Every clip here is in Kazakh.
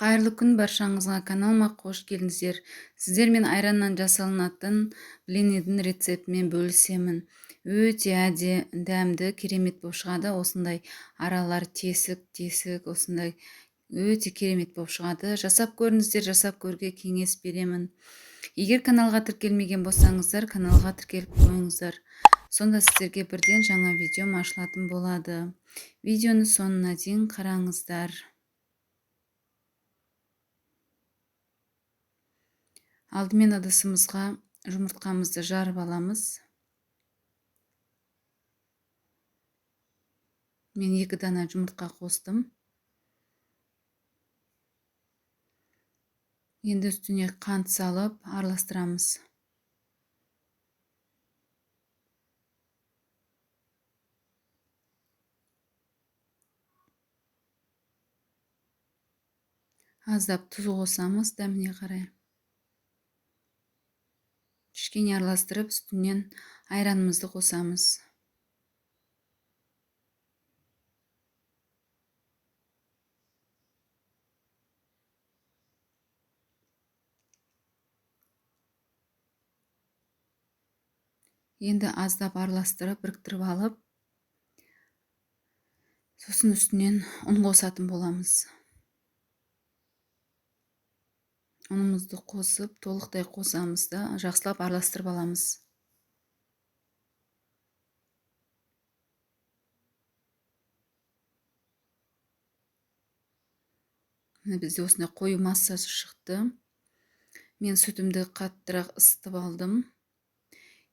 Қайырлы күн баршаңызға, каналыма қош келдіңіздер. Сіздермен айраннан жасалынатын блинидің рецептімен бөлісемін. Өте дәмді, керемет болып шығады. Осындай аралар тесік, осындай өте керемет болып шығады. Жасап көріңіздер, жасап көруге кеңес беремін. Егер каналға тіркелмеген болсаңыздар, каналға тіркеліп қойыңыздар. Сонда сіздерге бірден жаңа видеом ашылатын болады. Видеоны соңына дейін қараңыздар. Алдымен ыдысымызға жұмыртқамызды жарып аламыз. Мен 2 дана жұмыртқа қостым. Енді үстіне қант салып араластырамыз. Аздап тұз қосамыз дәміне қарай. Кішкене араластырып, үстінен айранымызды қосамыз. Енді аздап араластырып, біріктіріп алып, сосын үстінен ұн қосатын боламыз. Ұнымызды қосып, толықтай қосамыз да, жақсылап араластырып аламыз. Бізде осындай қою массасы шықты. Мен сүтімді қаттырақ ысытып алдым.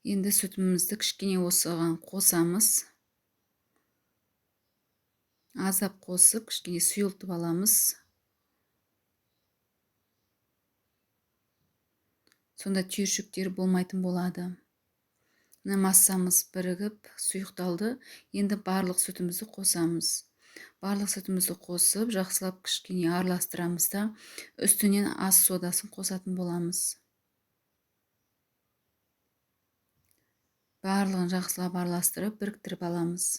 Енді сүтімізді кішкене осыған қосамыз. Аздап қосып, кішкене сұйылтып аламыз. Сонда түйіршіктер болмайтын болады. Массамыз бірігіп, сұйықталды. Енді барлық сүтімізді қосамыз. Барлық сүтімізді қосып, жақсылап кішкене араластырамыз да, үстінен ас содасын қосатын боламыз. Барлығын жақсылап араластырып, біріктіріп аламыз.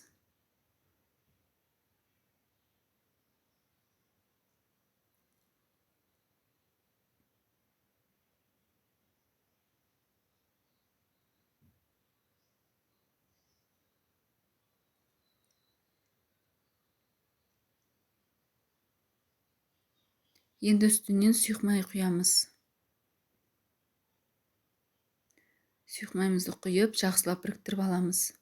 Енді үстінен сұйық құямыз. Сұйық майымызды құйып, жақсылап біріктіріп аламыз.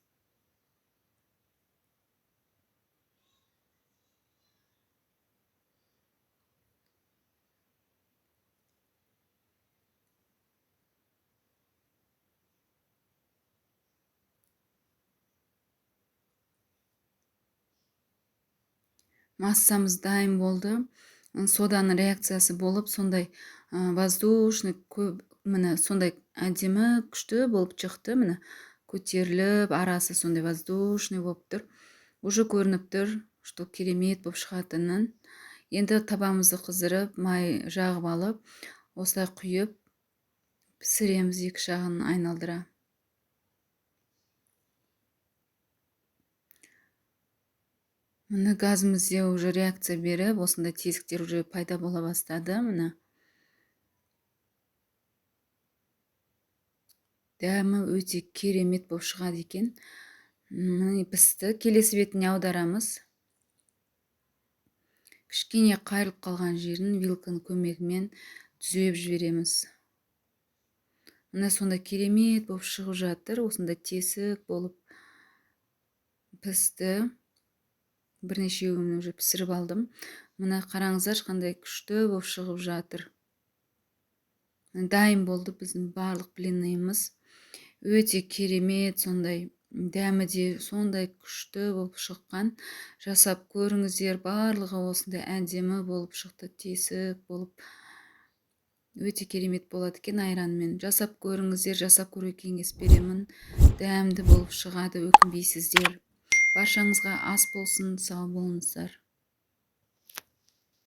Массамыз дайын болды. Соданың реакциясы болып, сондай воздушный, сондай әдемі күшті болып шықты. Көтеріліп, арасы сондай воздушный болып тұр. Уже көрініп тұр, что керемет болып шығатынын. Енді табамызды қыздырып, май жағып алып, осылай құйып, пісіреміз 2 жағын айналдыра. Газымызде уже реакция беріп, осындай тесіктер уже пайда бола бастады. Дәмі өте керемет болып шығады екен. Пісті. Келесі бетіне аударамыз. Кішкене қайырылып қалған жерін вилканың көмегімен түзеп жібереміз. Сонда керемет болып шығып жатыр. Осында тесік болып пісті. Бірнешеуін уже пісіріп алдым. Қараңыздар, қандай күшті болып шығып жатыр. Дайын болды біздің барлық блиніміз. Өте керемет, сондай дәмі де сондай күшті болып шыққан. Жасап көріңіздер, барлығы осындай әдемі болып шықты, тесік болып. Өте керемет болады екен айранмен. Жасап көріңіздер, жасап көруге кеңес беремін. Дәмді болып шығады, өкінбейсіздер. Баршаңызға ас болсын, сау болыңыздар.